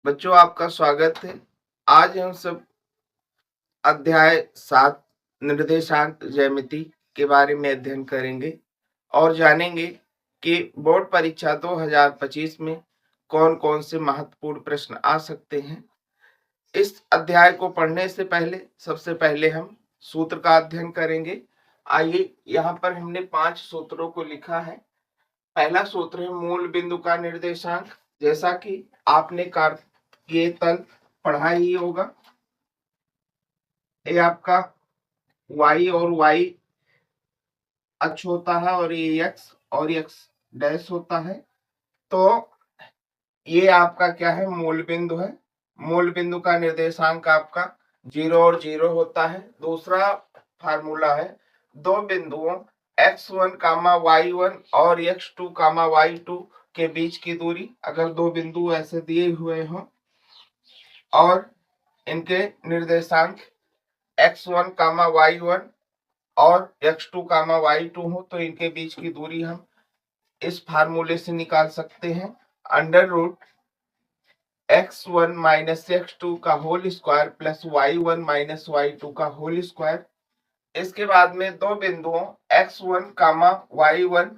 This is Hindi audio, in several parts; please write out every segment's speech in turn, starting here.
बच्चों, आपका स्वागत है। आज हम सब अध्याय 7 निर्देशांक ज्यामिति के बारे में अध्ययन करेंगे और जानेंगे कि बोर्ड परीक्षा 2025 में कौन-कौन से महत्वपूर्ण प्रश्न आ सकते हैं। इस अध्याय को पढ़ने से पहले सबसे पहले हम सूत्र का अध्ययन करेंगे। आइए, यहाँ पर हमने 5 सूत्रों को लिखा है। पहला सूत्र है मूल बिंदु का निर्देशांक। जैसा कि आपने कार्तीय तल पढ़ा ही होगा, ये आपका y और y अक्ष होता है और ये x और x डैश होता है। तो ये आपका क्या है, मूल बिंदु है। मूल बिंदु का निर्देशांक आपका 0 और 0 होता है। दूसरा फार्मूला है दो बिंदुओं x1 कामा y1 और x2 कामा y2 के बीच की दूरी। अगर दो बिंदु ऐसे दिए हुए हों और इनके निर्देशांक x1 कामा y1 और x2 कामा y2 हो तो इनके बीच की दूरी हम इस फार्मूले से निकाल सकते हैं, under root x1 minus x2 का whole square plus y1 minus y2 का होल स्क्वायर। इसके बाद में दो बिंदुओं x1 कामा y1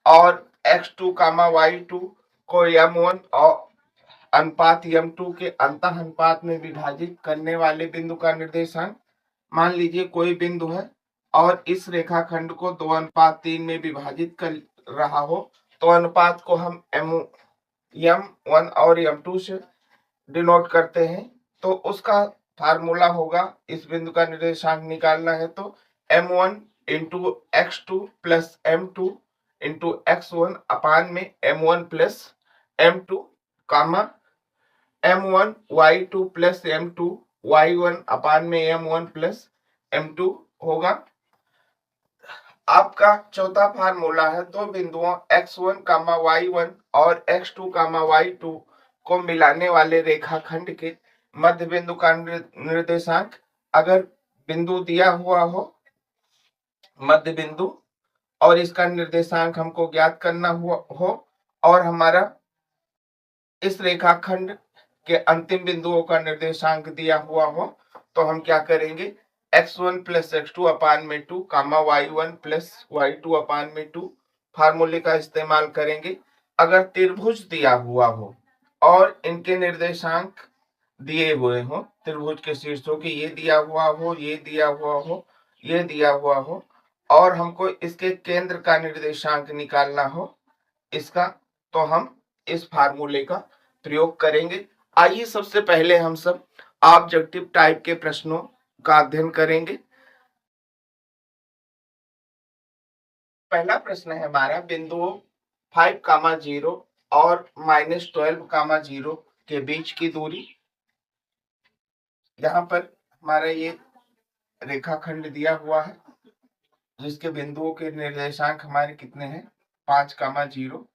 और x2 कामा y2 को m1 और अनुपात m2 के अंतः अनुपात में विभाजित करने वाले बिंदु का निर्देशांक। मान लीजिए कोई बिंदु है और इस रेखाखंड को 2:3 में विभाजित कर रहा हो तो अनुपात को हम m1 और m2 से डिनोट करते हैं। तो उसका फार्मूला होगा, इस बिंदु का निर्देशांक निकालना है तो m1 into x2 plus m2 into x1 अपान में m1 प्लस m2 कामा m1 y2 plus m2 y1 अपान में m1 प्लस m2 होगा। आपका चौथा फार्मूला है दो बिंदुओं x1 कामा y1 और x2 कामा y2 को मिलाने वाले रेखाखंड के मध्य बिंदु का निर्देशांक। अगर बिंदु दिया हुआ हो मध्य बिंदु और इसका निर्देशांक हमको ज्ञात करना हो और हमारा इस रेखाखंड के अंतिम बिंदुओं का निर्देशांक दिया हुआ हो तो हम क्या करेंगे, x1 प्लस x2 अपान में 2 कामा y1 प्लस y2 अपान में 2 फार्मूले का इस्तेमाल करेंगे। अगर त्रिभुज दिया हुआ हो और इनके निर्देशांक दिए हुए हो, त्रिभुज के शीर्षों के ये दिया हुआ हो, ये दिया हुआ हो, ये दिया हुआ हो और हमको इसके केंद्र का निर्देशांक निकालना हो इसका, तो हम इस फार्मूले का प्रयोग करेंगे। आइए सबसे पहले हम सब ऑब्जेक्टिव टाइप के प्रश्नों का अध्ययन करेंगे। पहला प्रश्न है हमारा बिंदुओं 5,0 और -12,0 के बीच की दूरी। यहाँ पर हमारा ये रेखाखंड दिया हुआ है जिसके बिंदुओं के निर्देशांक हमारे कितने हैं, 5,0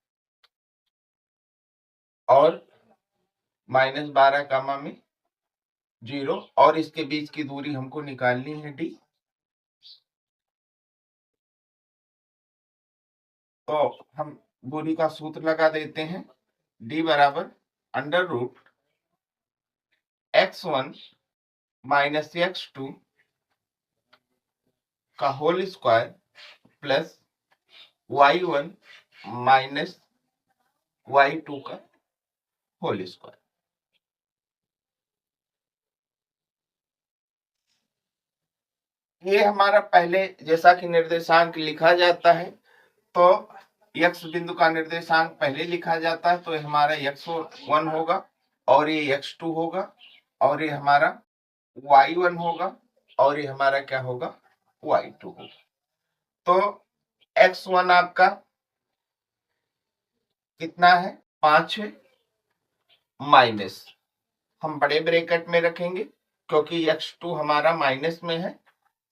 और -12,0 और इसके बीच की दूरी हमको निकालनी है d। तो हम दूरी का सूत्र लगा देते हैं, d बराबर under root x1 minus x2 का whole square plus y1 minus y2 का होल स्क्वायर। ये हमारा पहले जैसा कि निर्देशांक लिखा जाता है तो x बिंदु का निर्देशांक पहले लिखा जाता है तो ये हमारा x1 होगा और ये x2 होगा और ये हमारा y1 होगा और ये हमारा क्या होगा, y2 होगा। तो x1 आपका कितना है, 5 है, माइनस हम बड़े ब्रैकेट में रखेंगे क्योंकि x2 हमारा माइनस में है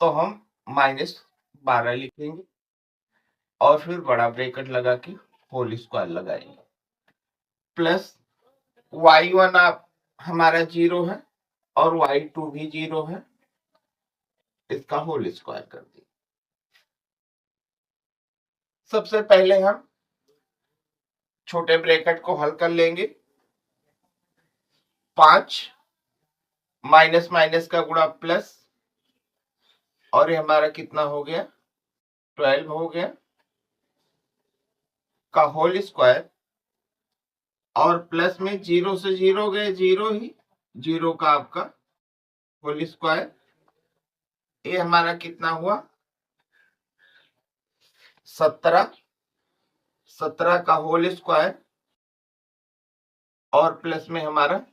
तो हम -12 लिखेंगे और फिर बड़ा ब्रैकेट लगा के होल स्क्वायर लगाएंगे प्लस y1 आप हमारा 0 है और y2 भी 0 है, इसका होल स्क्वायर कर दिए। सबसे पहले हम छोटे ब्रैकेट को हल कर लेंगे। 5 माइनस माइनस का गुणा प्लस, और ये हमारा कितना हो गया 12 हो गया का होल स्क्वायर, और प्लस में 0 से 0 गए 0 ही, 0 का आपका होल स्क्वायर, ये हमारा कितना हुआ 17 का होल स्क्वायर, और प्लस में हमारा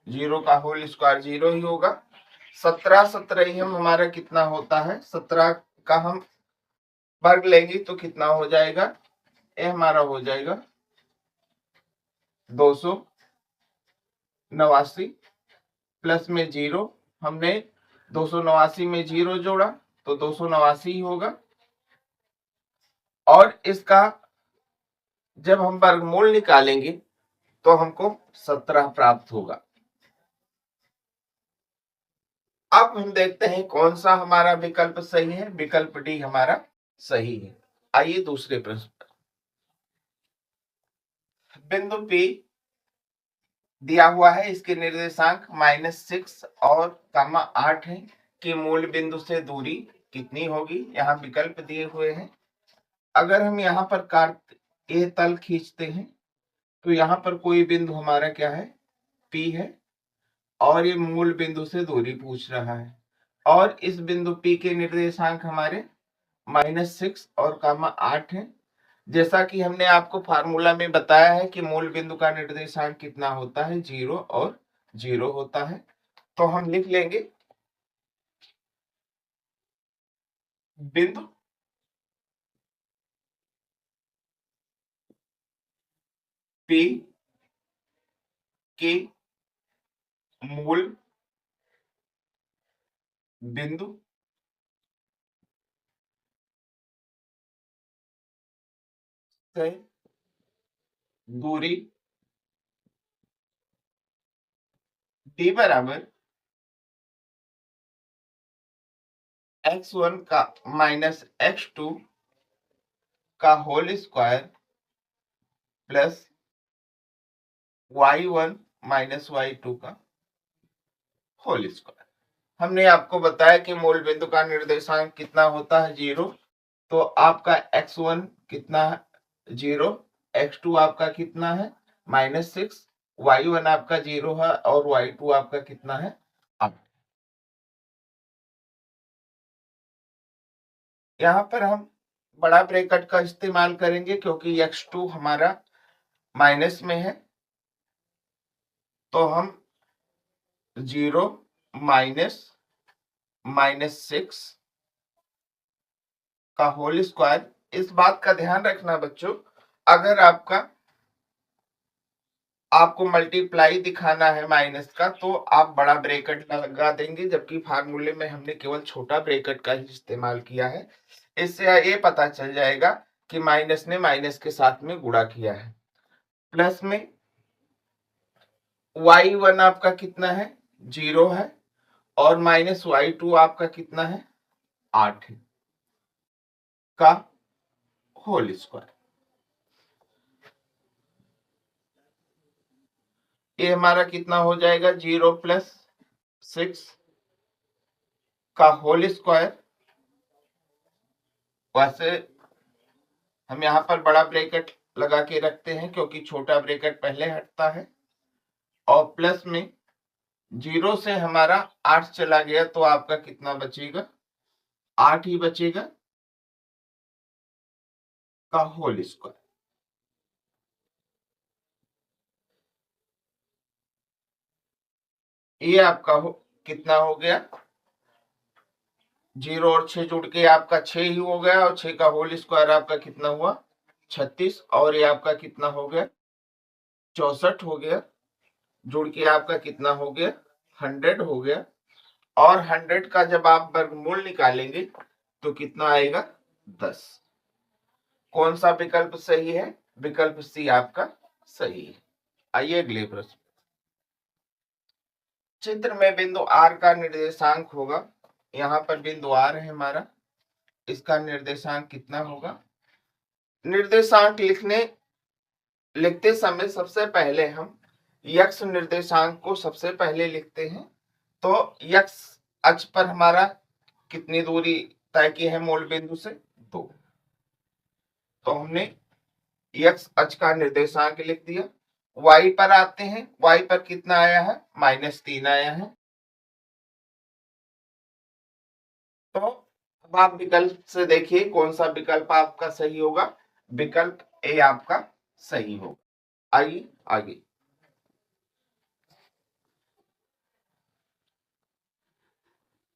0 का होल स्क्वायर 0 ही होगा। 17 ही हम हमारा कितना होता है, 17 का हम वर्ग लेंगे तो कितना हो जाएगा, ये हमारा हो जाएगा 289 प्लस में 0, हमने 289 में 0 जोड़ा तो 289 ही होगा, और इसका जब हम वर्गमूल निकालेंगे तो हमको 17 प्राप्त होगा। अब हम देखते हैं कौन सा हमारा विकल्प सही है। विकल्प डी हमारा सही है। आइए दूसरे प्रश्न पर। बिंदु P दिया हुआ है, इसके निर्देशांक -6 और कामा 8 है कि मूल बिंदु से दूरी कितनी होगी। यहाँ विकल्प दिए हुए हैं। अगर हम यहाँ पर काट ए तल खींचते हैं तो यहाँ पर कोई बिंदु हमारा क्या है P है, और ये मूल बिंदु से दूरी पूछ रहा है, और इस बिंदु P के निर्देशांक हमारे -6 और कामा 8 है। जैसा कि हमने आपको फार्मूला में बताया है कि मूल बिंदु का निर्देशांक कितना होता है 0 और 0 होता है। तो हम लिख लेंगे बिंदु P के मूल बिंदु से दूरी d बराबर x1 का माइनस x2 का whole square plus y1 minus y2 का होल स्क्वायर। हमने आपको बताया कि मूल बिंदु का निर्देशांक कितना होता है 0, तो आपका x1 कितना है 0, x2 आपका कितना है -6, y1 आपका 0 है, और y2 आपका कितना है 8। यहाँ पर हम बड़ा ब्रैकेट का इस्तेमाल करेंगे क्योंकि x2 हमारा माइनस में है, तो हम 0 -6 का होल स्क्वायर। इस बात का ध्यान रखना बच्चों, अगर आपको मल्टीप्लाई दिखाना है माइनस का तो आप बड़ा ब्रैकेट लगा देंगे, जबकि फार्मूले में हमने केवल छोटा ब्रैकेट का ही इस्तेमाल किया है। इससे ये पता चल जाएगा कि माइनस ने माइनस के साथ में गुणा किया है। प्लस में y1 आपका कितना है 0 है, और माइनस y2 आपका कितना है 8 है का होल स्क्वायर। ये हमारा कितना हो जाएगा 0 + 6 का होल स्क्वायर। वैसे हम यहाँ पर बड़ा ब्रैकेट लगा के रखते हैं क्योंकि छोटा ब्रैकेट पहले हटता है, और प्लस में 0 से हमारा 8 चला गया तो आपका कितना बचेगा 8 ही बचेगा का होल स्क्वायर। ये आपका कितना हो गया 0 और 6 जुड़ के आपका 6 ही हो गया, और 6 का होल स्क्वायर आपका कितना हुआ 36, और ये आपका कितना हो गया 64 हो गया, जुड़ के आपका कितना हो गया 100 हो गया, और 100 का जब आप वर्गमूल निकालेंगे तो कितना आएगा 10। कौन सा विकल्प सही है, विकल्प सी आपका सही है। आइए अगले प्रश्न। चित्र में बिंदु R का निर्देशांक होगा। यहाँ पर बिंदु R है हमारा, इसका निर्देशांक कितना होगा। निर्देशांक लिखते समय सबसे पहले हम यक्स निर्देशांक को सबसे पहले लिखते हैं। तो यक्स अक्ष पर हमारा कितनी दूरी तय की है मूल बिंदु से? 2। तो हमने यक्स अक्ष का निर्देशांक लिख दिया। वाई पर आते हैं, वाई पर कितना आया है? -3 आया है। तो अब आप विकल्प से देखिए कौन सा विकल्प आपका सही होगा। विकल्प ए आपका सही होगा। आइए आगे।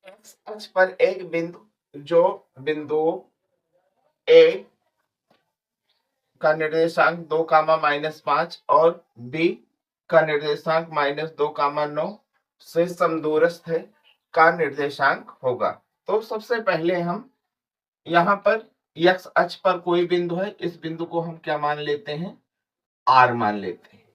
एक्स अक्ष पर एक बिंदु जो बिंदु ए का निर्देशांक 2, -5 और बी का निर्देशांक -2, 9 से समदूरस्थ है का निर्देशांक होगा। तो सबसे पहले हम यहाँ पर एक्स अक्ष पर कोई बिंदु है, इस बिंदु को हम क्या मान लेते हैं? आर मान लेते हैं।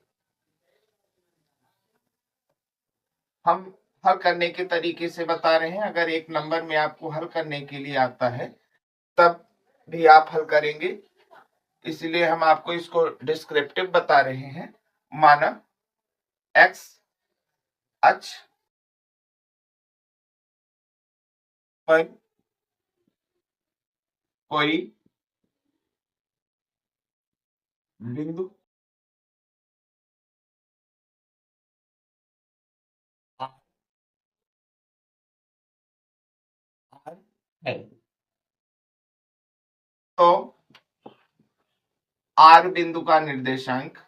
हम हल करने के तरीके से बता रहे हैं। अगर एक नंबर में आपको हल करने के लिए आता है तब भी आप हल करेंगे, इसलिए हम आपको इसको डिस्क्रिप्टिव बता रहे हैं। माना एक्स अक्ष पर कोई बिंदु आर है, तो आर बिंदु का निर्देशांक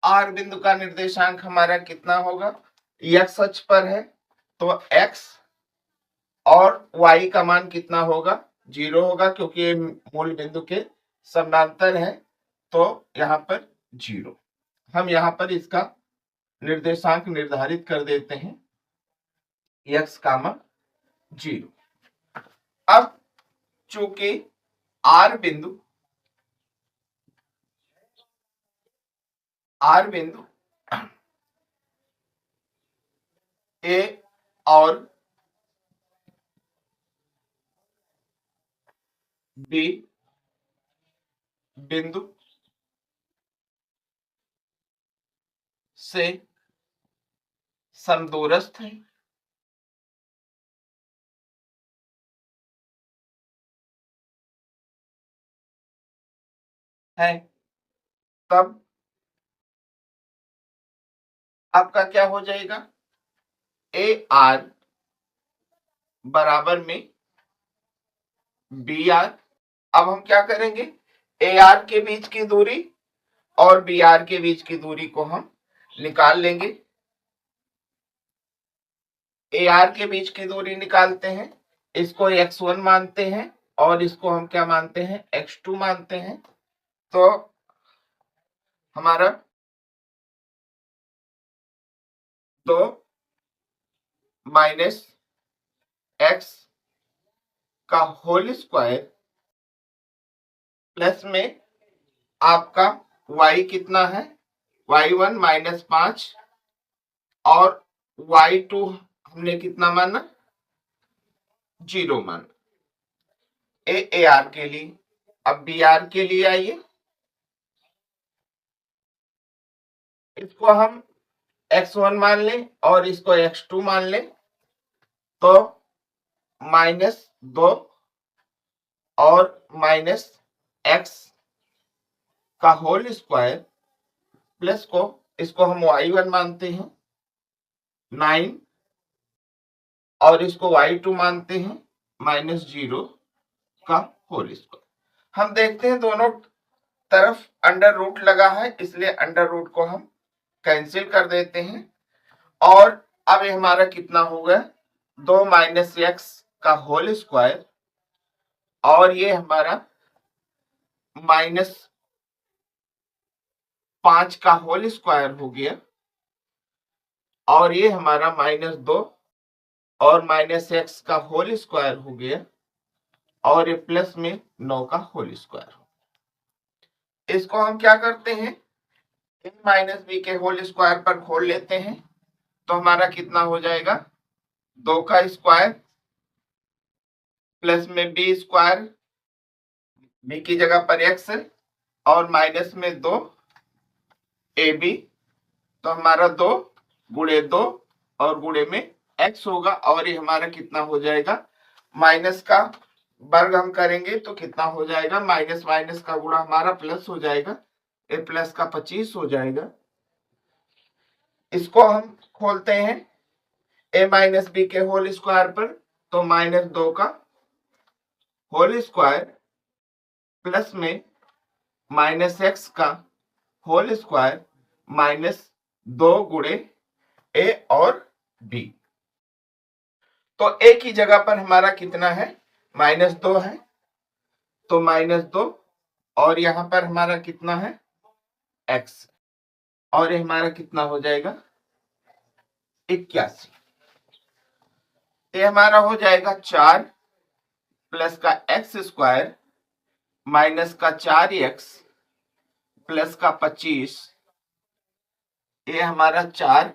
आर बिंदु का निर्देशांक हमारा कितना होगा? एक्स अक्ष पर है तो एक्स और वाई का मान कितना होगा? 0 होगा, क्योंकि ये मूल बिंदु के समानांतर है। तो यहाँ पर 0। हम यहाँ पर इसका निर्देशांक निर्धारित कर देते हैं, एक्स कामा 0। अब चूंकि आर बिंदु ए और बी बिंदु से समदूरस्थ है तब आपका क्या हो जाएगा? ए आर बराबर में बी आर। अब हम क्या करेंगे? ए आर के बीच की दूरी और बी आर के बीच की दूरी को हम निकाल लेंगे। ए आर के बीच की दूरी निकालते हैं, इसको x1 मानते हैं और इसको हम क्या मानते हैं? x2 मानते हैं। तो हमारा 2 माइनस एक्स का होल स्क्वायर प्लस में आपका y कितना है? y1 -5 और y2 हमने कितना माना? 0 माना। ए आर के लिए। अब बी आर के लिए आइए, इसको हम x1 मान लें और इसको x2 मान लें। तो -2 और -x का होल स्क्वायर प्लस को इसको हम y1 मानते हैं 9 और इसको y2 मानते हैं -0 का होल स्क्वायर। हम देखते हैं दोनों तरफ अंडर रूट लगा है, इसलिए अंडर रूट को हम कैंसिल कर देते हैं। और अब ये हमारा कितना हो गया? 2 - x का होल स्क्वायर और ये हमारा -5 का होल स्क्वायर हो गया और ये हमारा -2 और -x का होल स्क्वायर हो गया और ये प्लस में 9 का होल स्क्वायर। इसको हम क्या करते हैं? a - b के होल स्क्वायर पर खोल लेते हैं तो हमारा कितना हो जाएगा, 2 का स्क्वायर प्लस में बी स्क्वायर, बी की जगह पर एक्स है, और माइनस में 2 ए बी, तो हमारा 2 गुणे 2 और गुणे में एक्स होगा, और ये हमारा कितना हो जाएगा, माइनस का वर्ग हम करेंगे तो कितना हो जाएगा, माइनस माइनस का गुणा हमारा प्लस हो जाएगा, ए प्लस का 25 हो जाएगा। इसको हम खोलते हैं ए माइनस बी के होल स्क्वायर पर, तो -2 का होल स्क्वायर प्लस में -x का होल स्क्वायर -2 गुणे ए और बी। तो ए की जगह पर हमारा कितना है, -2 है, तो -2, और यहां पर हमारा कितना है, x, और ये हमारा कितना हो जाएगा, 81। ये हमारा हो जाएगा 4 प्लस का एक्स स्क्वायर माइनस का 4x प्लस का 25, ये हमारा 4,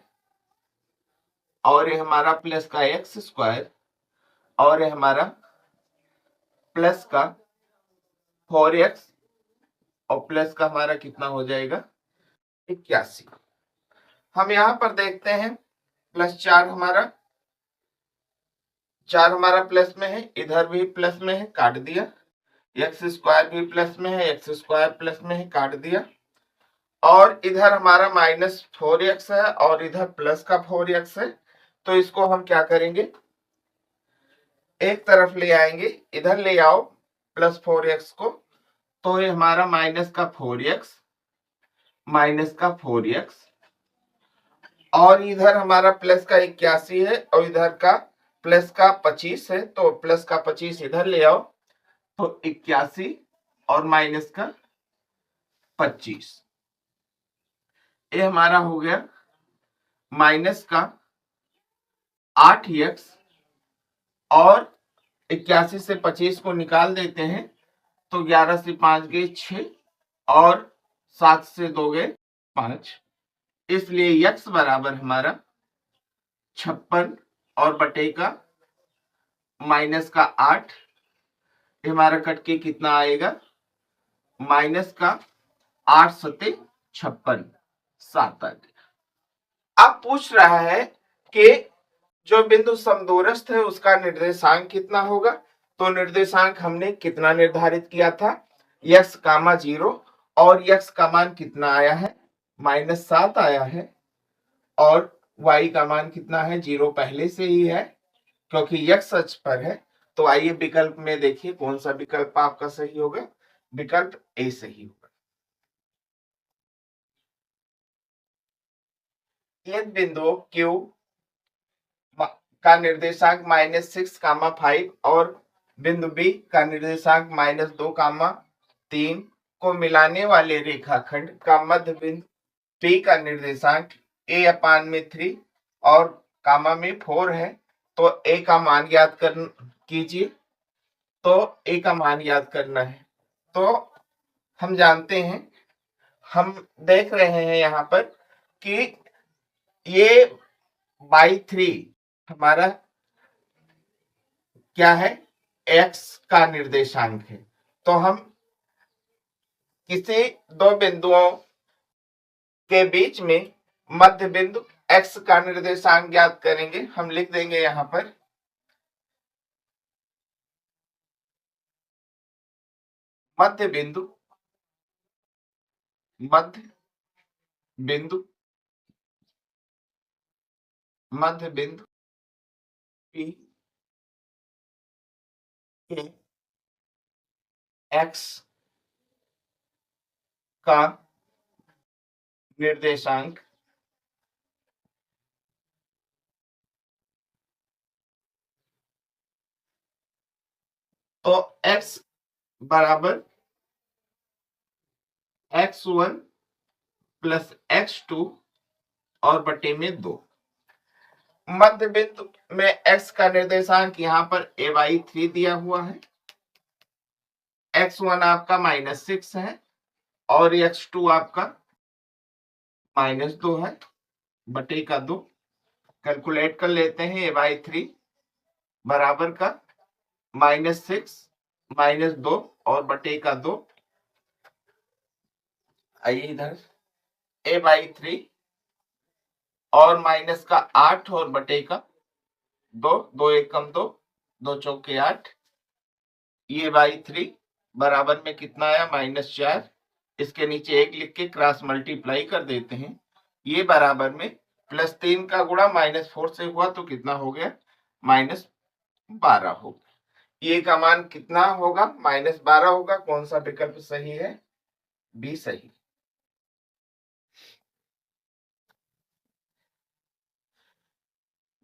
और ये हमारा प्लस का एक्स स्क्वायर, और ये हमारा प्लस का 4x, और प्लस का हमारा कितना हो जाएगा, 81। हम यहां पर देखते हैं +4 हमारा, 4 हमारा प्लस में है, इधर भी प्लस में है, काट दिया, एक्स स्क्वायर भी प्लस में है, एक्स स्क्वायर प्लस में है, काट दिया, और इधर हमारा -4x है और इधर प्लस का 4x है, तो इसको हम क्या करेंगे, एक तरफ ले आएंगे, इधर ले आओ +4x को, तो ये हमारा माइनस का 4x, और इधर हमारा प्लस का 81 है, और इधर का प्लस का 25 है, तो प्लस का 25 इधर ले आओ, तो 81 और माइनस का 25, ये हमारा हो गया माइनस का 8x, और 81 से 25 को निकाल देते हैं, तो 11 से 5 गए 6, और 7 से 2 गए 5, इसलिए x बराबर हमारा 56 और बटे का माइनस का 8, हमारा कट के कितना आएगा, माइनस का 8 सते 56, 7 आ गया। अब पूछ रहा है कि जो बिंदु समदूरस्थ है उसका निर्देशांक कितना होगा, तो निर्देशांक हमने कितना निर्धारित किया था, x, 0, और x का मान कितना आया है, -7 आया है, और y का मान कितना है, 0 पहले से ही है क्योंकि x अक्ष पर है। तो आइए विकल्प में देखिए कौन सा विकल्प आपका सही होगा, विकल्प ए सही होगा। एक बिंदु Q का निर्देशांक -6, 5 और बिंदु B का निर्देशांक -2, 3 को मिलाने वाले रेखाखंड का मध्य बिंदु P का निर्देशांक a/3 और कामा में 4 है, तो a का मान याद कीजिए, तो a का मान याद करना है। तो हम जानते हैं, हम देख रहे हैं यहाँ पर कि ये /3 हमारा क्या है, x का निर्देशांक है, तो हम किसी दो बिंदुओं के बीच में मध्य बिंदु x का निर्देशांक ज्ञात करेंगे। हम लिख देंगे यहां पर मध्य बिंदु P के x का निर्देशांक तो x बराबर x1 प्लस x2 और बटे में 2। मध्य बिंदु में x का निर्देशांक यहाँ पर a/3 दिया हुआ है, x1 आपका -6 है और x2 आपका -2 है, बटे का 2, कैलकुलेट कर लेते हैं। a/3 बराबर का -6 -2 और बटे का 2। आइए इधर a/3 और माइनस का 8 और बटे का 2, 2 1 कम 2, 2 चौके 8। ये /3 बराबर में कितना आया -4। इसके नीचे 1 लिख के क्रॉस मल्टीप्लाई कर देते हैं। ये बराबर में +3 का गुणा -4 से हुआ तो कितना हो गया -12 हो गया। ये का मान कितना होगा -12 होगा। कौन सा विकल्प सही है? बी सही।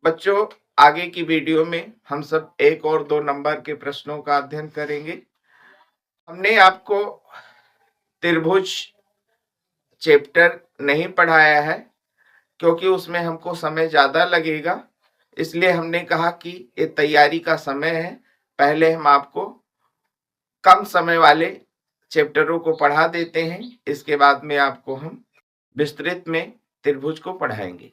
बच्चों आगे की वीडियो में हम सब 1 और 2 नंबर के प्रश्नों का अध्ययन करेंगे। हमने आपको त्रिभुज चैप्टर नहीं पढ़ाया है क्योंकि उसमें हमको समय ज्यादा लगेगा, इसलिए हमने कहा कि ये तैयारी का समय है। पहले हम आपको कम समय वाले चैप्टरों को पढ़ा देते हैं, इसके बाद में आपको हम विस्तृत में त्रिभुज को पढ़ाएंगे।